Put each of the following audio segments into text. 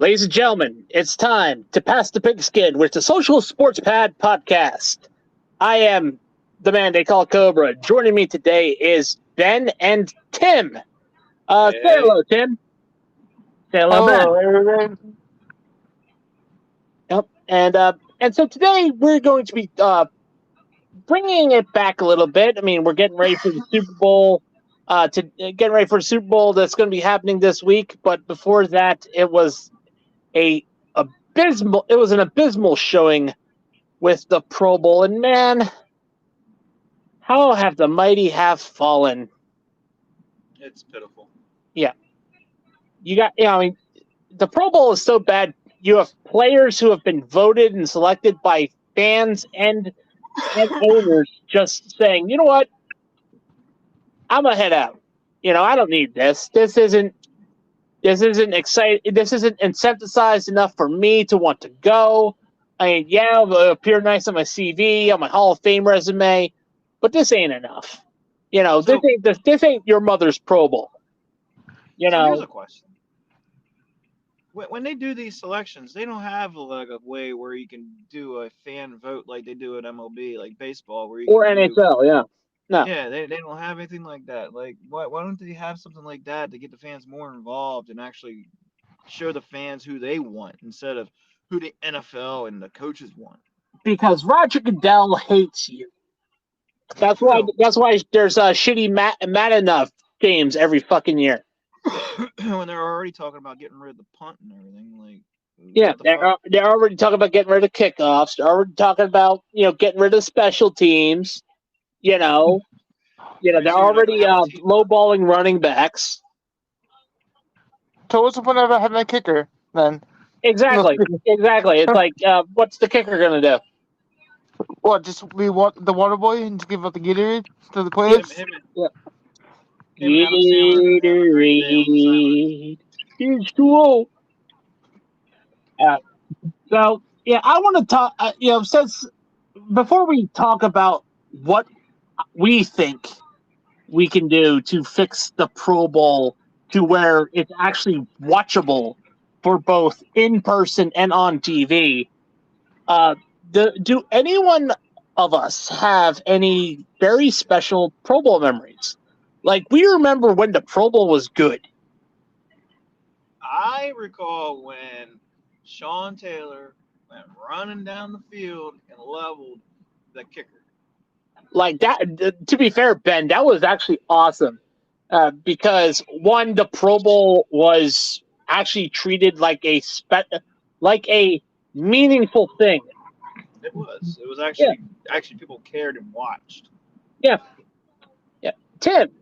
Ladies and gentlemen, it's time to pass the pigskin with the Social Sports Pad podcast. I am the man they call Cobra. Joining me today is Ben and Tim. Say hello, Tim. Say hello, Ben. Yep. And so today we're going to be bringing it back a little bit. I mean, we're getting ready for the Super Bowl. Getting ready for the Super Bowl that's going to be happening this week. But before that, it was an abysmal showing with the Pro Bowl. And man, how have the mighty have fallen? It's pitiful. Yeah. The Pro Bowl is so bad. You have players who have been voted and selected by fans and owners just saying, you know what? I'm gonna head out. I don't need this. This isn't exciting. This isn't incentivized enough for me to want to go. I mean, yeah, it'll appear nice on my CV, on my Hall of Fame resume, but this ain't enough. This ain't your mother's Pro Bowl. So here's a question. When they do these selections, they don't have a way where you can do a fan vote like they do at MLB, like baseball, where you or can NHL, yeah. No. Yeah, they don't have anything like that. Like, why don't they have something like that to get the fans more involved and actually show the fans who they want instead of who the NFL and the coaches want? Because Roger Goodell hates you. That's why there's shitty Madden games every fucking year. When they're already talking about getting rid of the punt and everything, like they're already talking about getting rid of kickoffs. They're already talking about getting rid of special teams. They're already lowballing running backs. So what's the point of having a kicker then? Exactly. It's like, what's the kicker gonna do? What? Just be the water boy and just give up the Gatorade to the players? Gatorade. It's too old. So I want to talk. Since before we talk about what we think we can do to fix the Pro Bowl to where it's actually watchable for both in person and on TV, do anyone of us have any very special Pro Bowl memories? Like, we remember when the Pro Bowl was good. I recall when Sean Taylor went running down the field and leveled the kicker. Like that, to be fair, Ben, that was actually awesome. Because one, the Pro Bowl was actually treated like a meaningful thing. It was. It was actually people cared and watched. Yeah. Tim,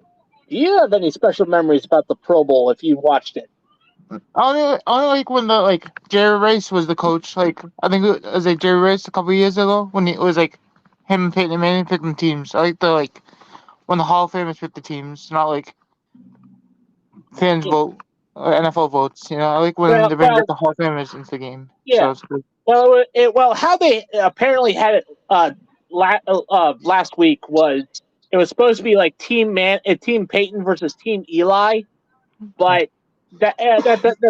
do you have any special memories about the Pro Bowl if you watched it? Only like when Jerry Rice was the coach. Like, I think it was like Jerry Rice a couple of years ago when it was like him and Peyton Manning picking teams. I like when the Hall of Famers pick the teams, not like fans vote or NFL votes. I like when they bring the Hall of Famers into the game. Yeah. So it's good. Well, how they apparently had it last week was it was supposed to be like Team Peyton versus Team Eli, but that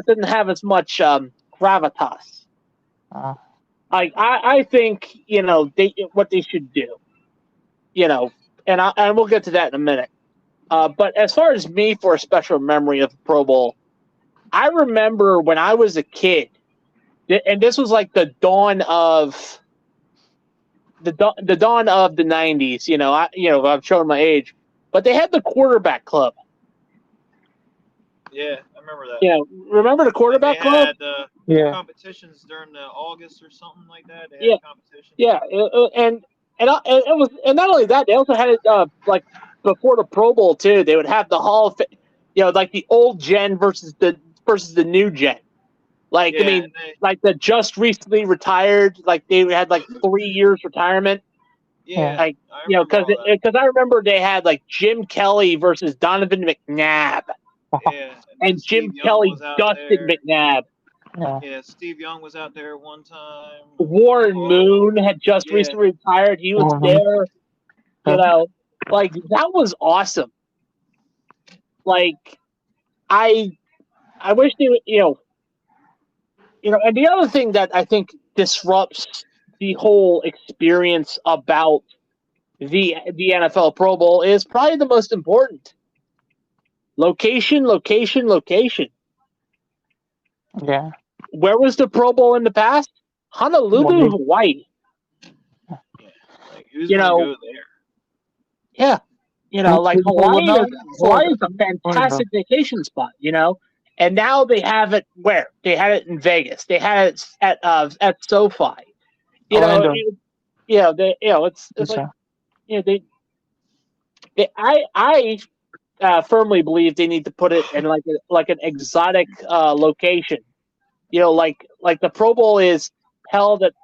didn't have as much gravitas. I think what they should do, and we'll get to that in a minute. But as far as me for a special memory of the Pro Bowl, I remember when I was a kid, and this was like the dawn of the 90s. I'm showing my age, but they had the quarterback club. Yeah, I remember that. Yeah, remember the quarterback club? They had competitions during the August or something like that. They had competitions. Yeah, and it was, and not only that, they also had it like before the Pro Bowl too. They would have the Hall of Fame, like the old gen versus the new gen. Like, like the just recently retired, like they had like 3 years retirement. Yeah, like because I remember they had like Jim Kelly versus Donovan McNabb. Yeah, and Jim Kelly dusted McNabb. Yeah, Steve Young was out there at one time. Warren Moon had just recently retired. He was there. Like that was awesome. Like I wish they would, And the other thing that I think disrupts the whole experience about the NFL Pro Bowl is probably the most important. Location, location, location. Yeah. Where was the Pro Bowl in the past? Honolulu, Hawaii. Like, who's You gonna know, go there? Yeah. Like Hawaii is a fantastic Orlando. vacation spot, And now they have it where? They had it in Vegas. They had it at SoFi. Orlando. It's Yes, like sir. I firmly believe they need to put it in like an exotic location. Like the Pro Bowl is held at,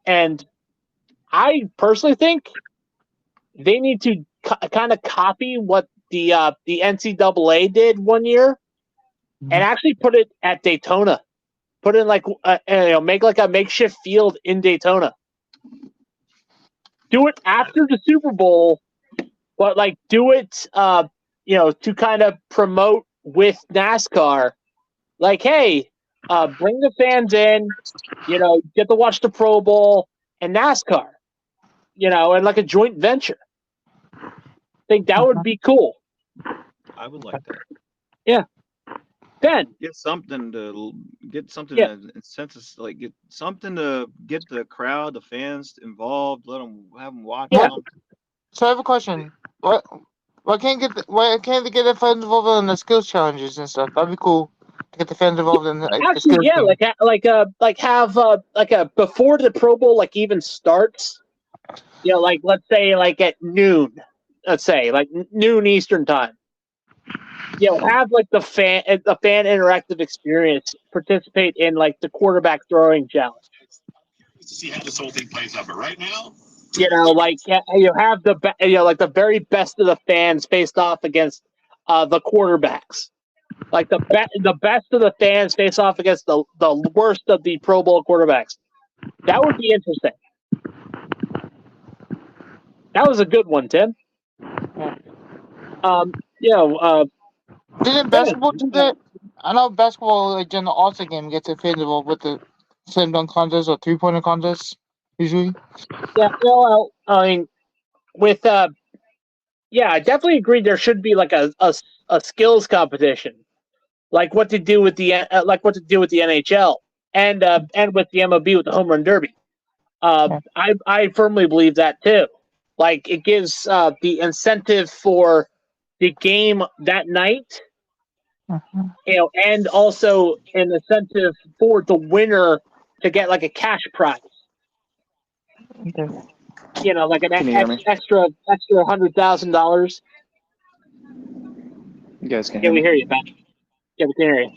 and I personally think they need to kind of copy what the NCAA did one year, and actually put it at Daytona. Put it in make like a makeshift field in Daytona. Do it after the Super Bowl, but do it to kind of promote with NASCAR. Like, hey, bring the fans in, get to watch the Pro Bowl and NASCAR, and like a joint venture. I think that would be cool. I would like that. Yeah. Ben. Get something to incentives, get something to get the crowd, the fans involved. Have them watch. Yeah. Them. So I have a question. Why can't they get the fans involved in the skills challenges and stuff? That'd be cool to get the fans involved in the Actually, skills yeah, have before the Pro Bowl even starts. Let's say at noon. Let's say noon Eastern time. Have the fan interactive experience. Participate in the quarterback throwing challenge. To see how this whole thing plays out, but right now, have the very best of the fans faced off against the quarterbacks. The best of the fans face off against the worst of the Pro Bowl quarterbacks. That would be interesting. That was a good one, Tim. Didn't basketball do that? I know basketball, during the All-Star game, gets the fans involved with the slam dunk contest or 3-pointer contest, usually. Yeah, well, I mean, with I definitely agree. There should be a skills competition, like what to do with the NHL and with the MLB with the home run derby. I firmly believe that too. It gives the incentive for the game that night, and also an incentive for the winner to get a cash prize. Okay. An extra $100,000. You guys can. Yeah, we hear you, Ben. Yeah, we can hear you.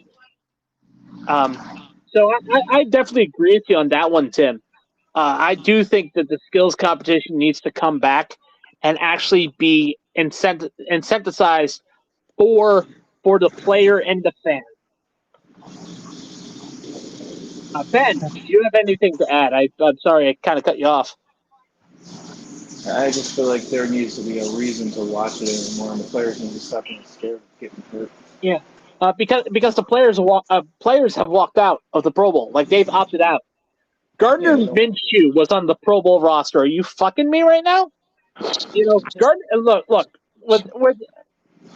So I definitely agree with you on that one, Tim. I do think that the skills competition needs to come back and actually be incentivized for the player and the fan. Ben, do you have anything to add? I'm sorry, I kind of cut you off. I just feel like there needs to be a reason to watch it anymore, and the players need to stop being scared of getting hurt. Yeah, because the players have walked out of the Pro Bowl. They've opted out. Gardner Minshew was on the Pro Bowl roster. Are you fucking me right now? Gardner. Look. With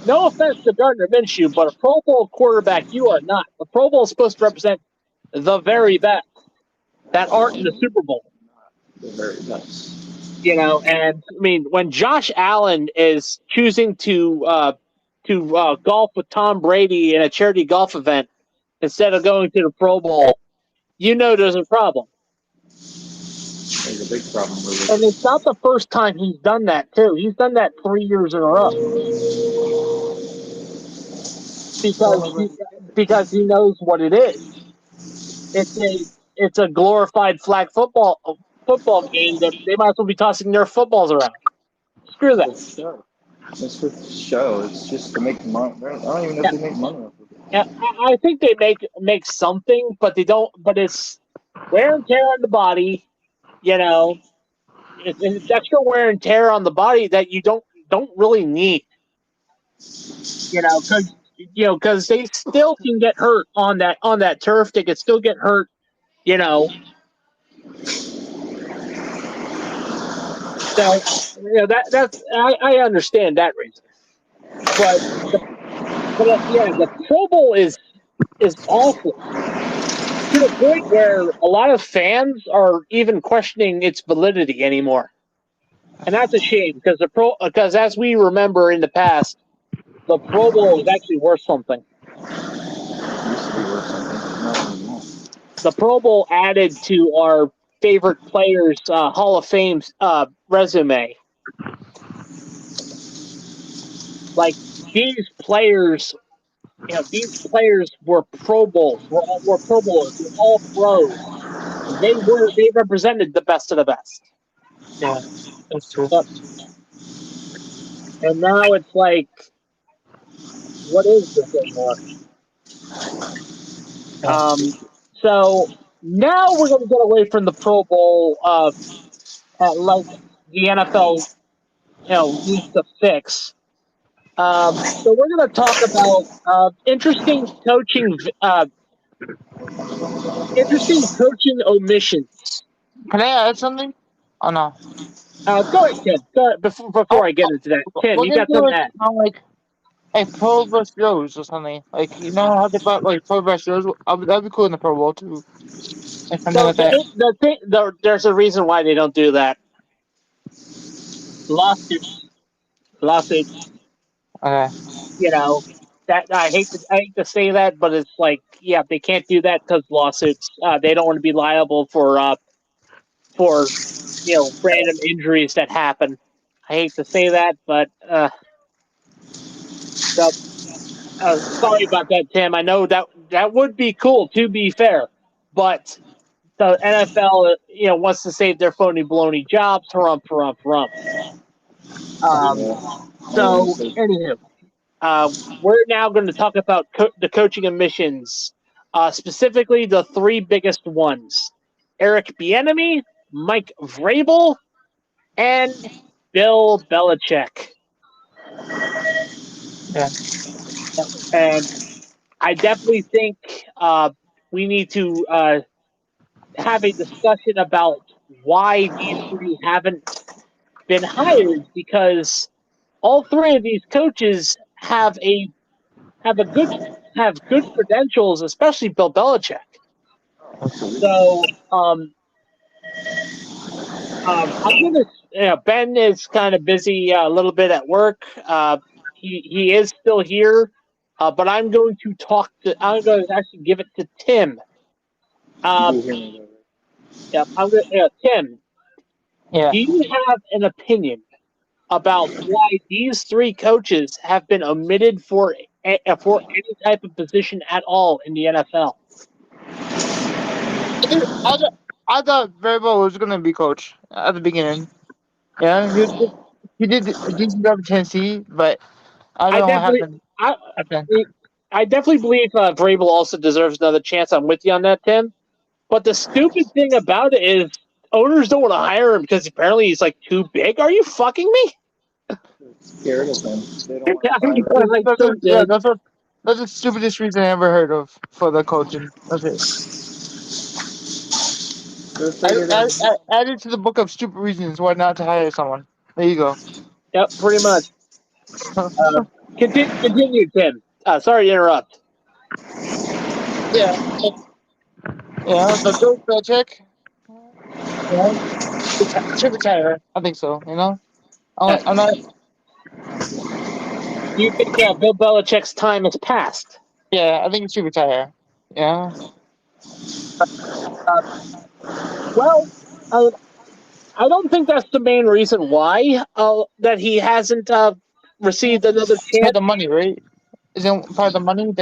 no offense to Gardner Minshew, but a Pro Bowl quarterback, you are not. The Pro Bowl is supposed to represent the very best that aren't in the Super Bowl. The very best. And I mean, when Josh Allen is choosing to golf with Tom Brady in a charity golf event instead of going to the Pro Bowl, there's a problem. There's a big problem with it. And it's not the first time he's done that, too. He's done that 3 years in a row. Because he knows what it is. It's a glorified flag football game that they might as well be tossing their footballs around. Screw that. It's for show. It's just to make money. I don't even know if they make money off of it. Yeah, I think they make something, but they don't. But it's wear and tear on the body. It's extra wear and tear on the body that you don't really need. Because they still can get hurt on that turf. They can still get hurt You know, so that's I understand that reason, but the Pro Bowl is awful to the point where a lot of fans are even questioning its validity anymore, and that's a shame because as we remember in the past, the Pro Bowl was actually worth something. Used to be worth something. Not anymore. The Pro Bowl added to our favorite players' Hall of Fame resume. Like these players, these players were Pro Bowls. Were Pro Bowlers. Were all pros. They represented the best of the best. Yeah, that's true. And now it's like, what is this anymore? So now we're going to get away from the Pro Bowl, like the NFL, needs to fix. So we're going to talk about interesting coaching omissions. Can I add something? Oh no. Go ahead, Tim. Go ahead, before I get into that, Tim, What you if got there something was, to add? like a Pro vs. Joes or something? Like how they bought like Pro vs. Joes? That'd be cool in the Pro Bowl too. Like something So like that. there's a reason why they don't do that. Lawsuits. Okay. That I hate to say that, but it's like, yeah, they can't do that because lawsuits. They don't want to be liable for random injuries that happen. I hate to say that, but sorry about that, Tim. I know that would be cool, to be fair, but the NFL, wants to save their phony baloney jobs. Rump. So, anywho, we're now going to talk about the coaching omissions, specifically the three biggest ones: Eric Bieniemy, Mike Vrabel, and Bill Belichick. Yeah. And I definitely think we need to have a discussion about why these three haven't been hired, because all three of these coaches have good credentials, especially Bill Belichick. So I'm gonna. Ben is kind of busy a little bit at work. He is still here, but I'm going to actually give it to Tim. Yep, Tim. Yeah. Do you have an opinion about why these three coaches have been omitted for any type of position at all in the NFL? I thought Vrabel was gonna be coach at the beginning. Yeah, he did a decent job in Tennessee, but I don't know what happened. I definitely believe Vrabel also deserves another chance. I'm with you on that, Tim. But the stupid thing about it is owners don't want to hire him because apparently he's like too big. Are you fucking me? Scared of them. They don't want to Yeah, that's the stupidest reason I ever heard of for the coaching. That's it. Add it to the book of stupid reasons why not to hire someone. There you go. Yep, pretty much. Continue, Tim. Sorry to interrupt. Yeah, the Bill Belichick. Yeah, should retire. I think so. I'm not. Do you think Bill Belichick's time has passed? Yeah, I think he should retire. Yeah. Well, I don't think that's the main reason why that he hasn't received another Part chance. of the money, right? Isn't part of the money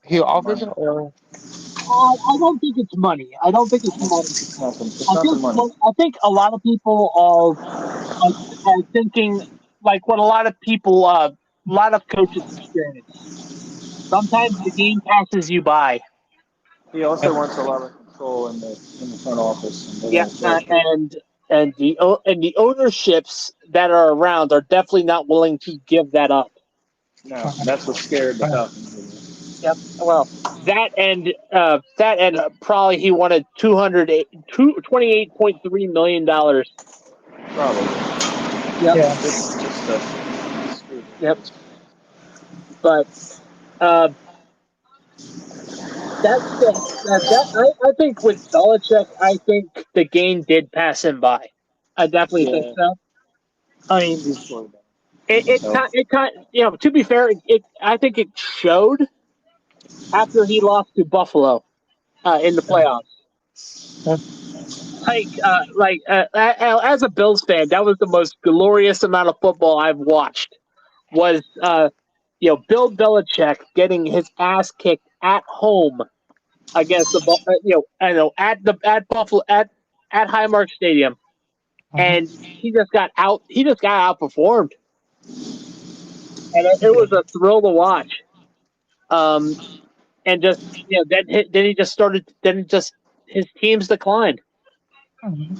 he offered? Or I don't think it's money. I don't think it's money. It's nothing. It's not the money. I think a lot of people are thinking like what a lot of coaches experience. Sometimes the game passes you by. He also wants a lot of control in the front office. And the ownerships that are around are definitely not willing to give that up. No, that's what scared the Falcons. Yep. Well, that and probably he wanted $28.3 million. Probably. Yep. Yeah. Just Yep. But I think with Belichick, I think the game did pass him by. I definitely think so. I mean, He's slowed down. to be fair, I think it showed after he lost to Buffalo in the playoffs. As a Bills fan, that was the most glorious amount of football I've watched. Was Bill Belichick getting his ass kicked at home against the at Buffalo at Highmark Stadium, and he just got outperformed, and it was a thrill to watch. And just then he just started. Then just his teams declined, and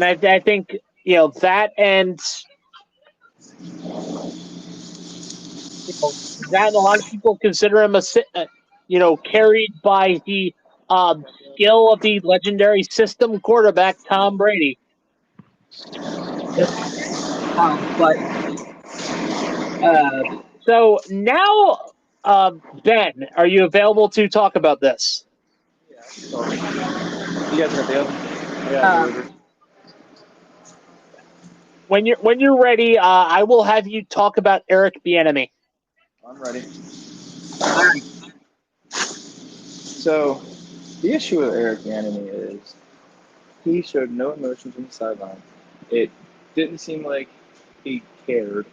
I think that and that a lot of people consider him carried by the skill of the legendary system quarterback Tom Brady. So now, Ben, are you available to talk about this? Yeah. You guys got the oven? Yeah. When you're ready, I will have you talk about Eric Bieniemy. I'm ready. So, the issue with Eric Bieniemy is he showed no emotions on the sideline. It didn't seem like he cared.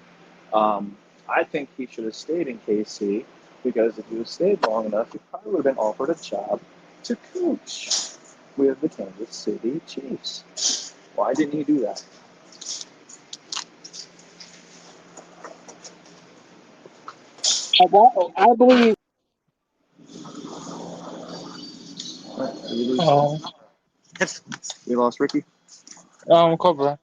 I think he should have stayed in KC because if he would stayed long enough, he probably would have been offered a job to coach with the Kansas City Chiefs. Why didn't he do that? I believe. We lost Ricky. Cobra.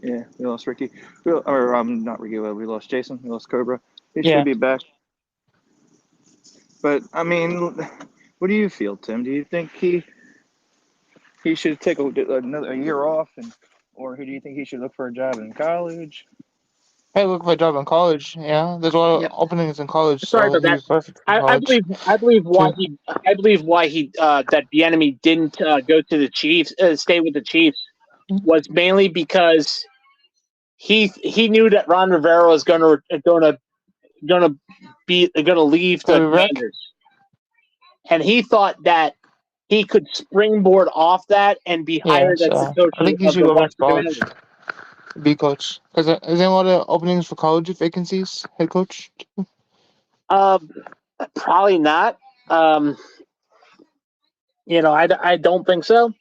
Yeah, we lost Ricky. Not Ricky. We lost Jason. We lost Cobra. He Yeah. should be back. But I mean, what do you feel, Tim? Do you think he should take a year off, or do you think he should look for a job in college? Hey, look for a job in college. Yeah, there's a lot of openings in college. Sorry so about that. he's perfect for I college. believe why he that Bieniemy didn't go to the Chiefs, stay with the Chiefs, was mainly because he knew that Ron Rivera was gonna leave the Commanders, and he thought that he could springboard off that and be hired as the coach I think he of should the go back to Washington college. Commanders. Be coach. Is there a lot of openings for college vacancies? Head coach. Probably not. I don't think so.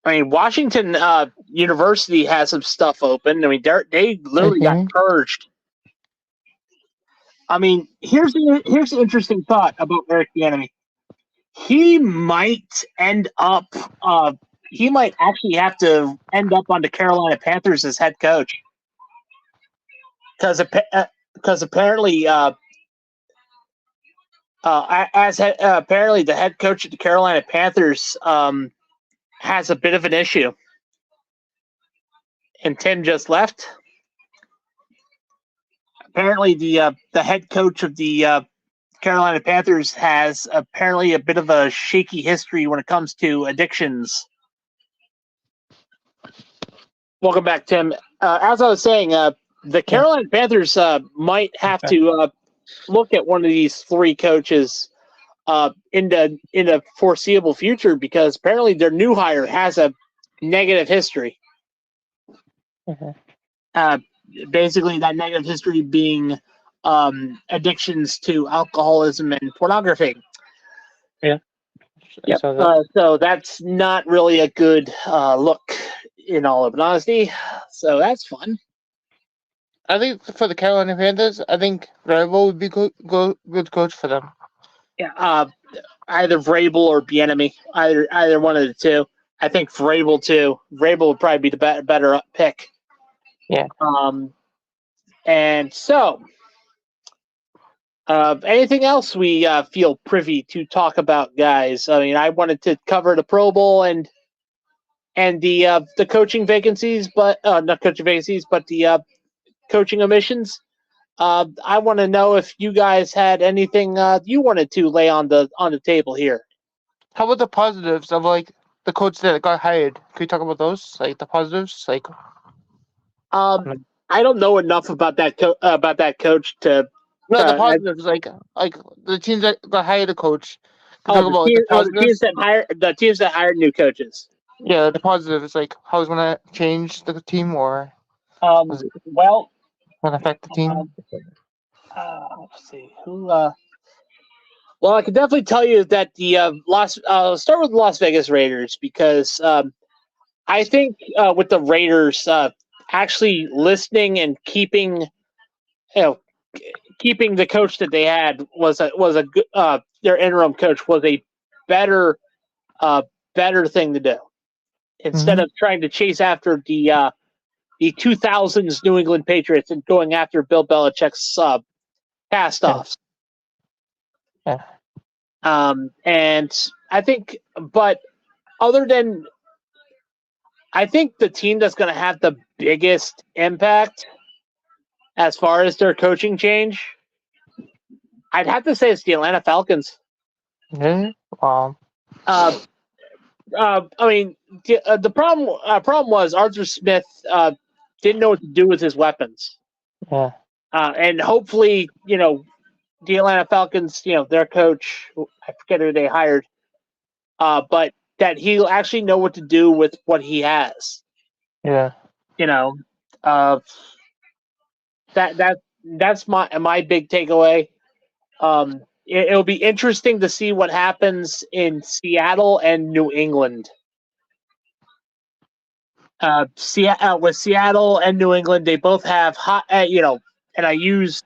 Washington University has some stuff open. I mean, they literally got purged. I mean, here's the interesting thought about Eric Bieniemy. He might actually have to end up on the Carolina Panthers as head coach, because apparently, apparently the head coach of the Carolina Panthers has a bit of an issue, and Tim just left. Apparently, the head coach of the Carolina Panthers has apparently a bit of a shaky history when it comes to addictions. Welcome back, Tim. As I was saying, the Carolina Panthers might have to look at one of these three coaches in the foreseeable future, because apparently their new hire has a negative history. Basically, that negative history being addictions to alcoholism and pornography. Yeah. Yep. So that's not really a good look, in all of honesty. So that's fun. I think for the Carolina Panthers, I think Vrabel would be good coach for them. Yeah. Either Vrabel or Bieniemy. Either one of the two. I think Vrabel too. Vrabel would probably be the better pick. Yeah. And so, anything else we feel privy to talk about, guys? I mean, I wanted to cover the Pro Bowl and the coaching vacancies, but not coaching vacancies, but the coaching omissions. I want to know if you guys had anything you wanted to lay on the table here. How about the positives of like the coach that got hired? Can we talk about those? Like the positives, like I don't know enough about that coach to. no, the I- positives, like the teams that got hired a coach. Can we talk about like, the the teams positives? that hired new coaches. Yeah, the positives, like how it's gonna change the team or Was it- Well, gonna affect the team. let's see who. Well, I can definitely tell you that the start with the Las Vegas Raiders because I think with the Raiders actually listening and keeping the coach that they had was a good their interim coach was a better thing to do instead of trying to chase after the 2000s New England Patriots and going after Bill Belichick's cast-offs. Yeah. And I think, but other than, I think the team that's going to have the biggest impact as far as their coaching change, I'd have to say it's the Atlanta Falcons. Yeah. Wow. I mean, the problem was Arthur Smith didn't know what to do with his weapons. Yeah. And hopefully, the Atlanta Falcons, their coach, I forget who they hired, but that he'll actually know what to do with what he has. Yeah. That's my big takeaway. It'll be interesting to see what happens in Seattle and New England. With Seattle and New England, they both have hot, and I use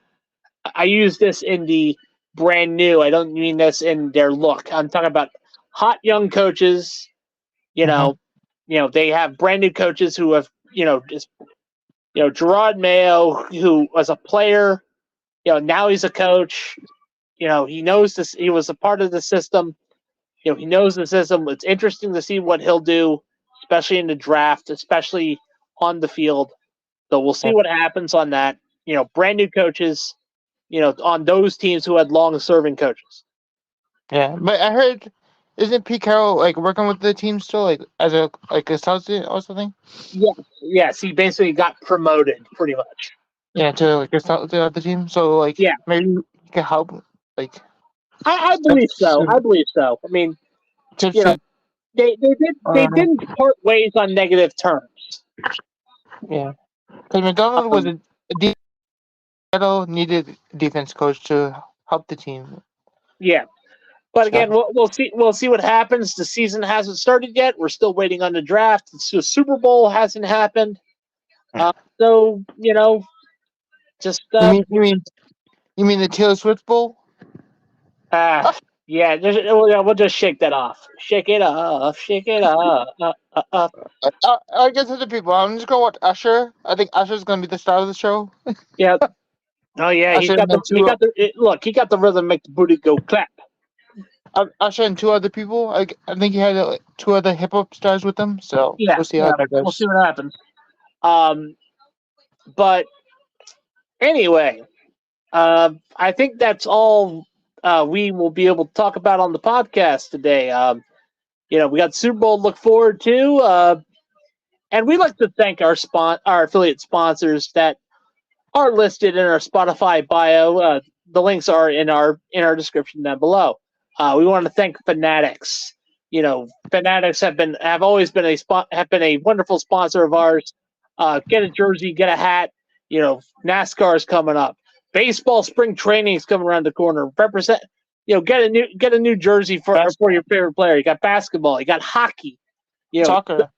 this in the brand new. I don't mean this in their look. I'm talking about hot young coaches. They have brand new coaches who have, Gerard Mayo, who was a player. Now he's a coach. He knows this. He was a part of the system. He knows the system. It's interesting to see what he'll do, especially in the draft, especially on the field. So we'll see what happens on that. Brand new coaches, on those teams who had long-serving coaches. Yeah, but I heard, isn't Pete Carroll like working with the team still, like as a associate or something? Yes, he basically got promoted, pretty much. Yeah, to like associate the other team. So like, Yeah. maybe he can help. Like, I believe so. I mean, tips. they didn't part ways on negative terms. Yeah, because McDonald was a Seattle needed a defense coach to help the team. Yeah, but again, we'll see. We'll see what happens. The season hasn't started yet. We're still waiting on the draft. The Super Bowl hasn't happened. So just You mean the Taylor Swift Bowl? yeah. We'll just shake that off. Shake it off. Shake it off. I guess other people. I'm just gonna watch Usher. I think Usher's gonna be the star of the show. Yeah. Oh yeah, he Usher got the rhythm, make the booty go clap. Usher and two other people. I think he had two other hip hop stars with him. So Yeah, we'll see how that goes. We'll see what happens. But anyway, I think that's all we will be able to talk about on the podcast today. We got Super Bowl to look forward to, and we'd like to thank our affiliate sponsors that are listed in our Spotify bio. The links are in our description down below. We want to thank Fanatics. Fanatics have always been a wonderful sponsor of ours. Get a jersey, get a hat. NASCAR is coming up. Baseball spring training is coming around the corner. Represent. Get a new jersey for your favorite player. You got basketball. You got hockey. Soccer.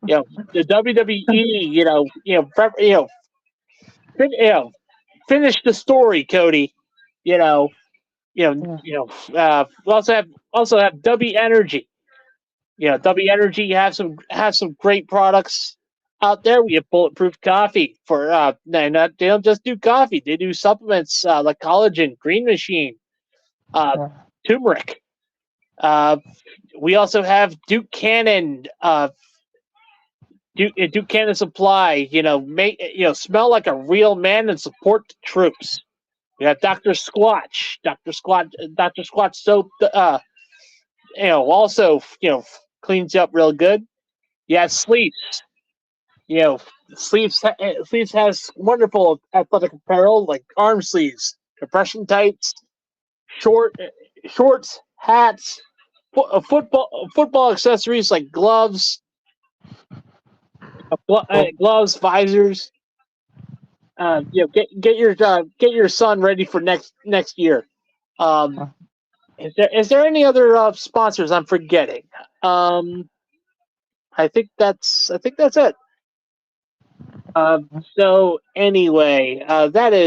The WWE. Finish the story, Cody. We also have W Energy. W Energy have some great products. out there, we have Bulletproof Coffee for they don't just do coffee; they do supplements like collagen, Green Machine, Yeah. turmeric. We also have Duke Cannon. Duke Cannon Supply. Smell like a real man and support the troops. We have Dr. Squatch. Dr. Squatch soap. Also cleans you up real good. You have Sleeps. Sleeves has wonderful athletic apparel like arm sleeves, compression tights, shorts, hats, football accessories like gloves, gloves, visors. Get your son ready for next year. Is there any other sponsors I'm forgetting? I think that's it. So anyway, that is.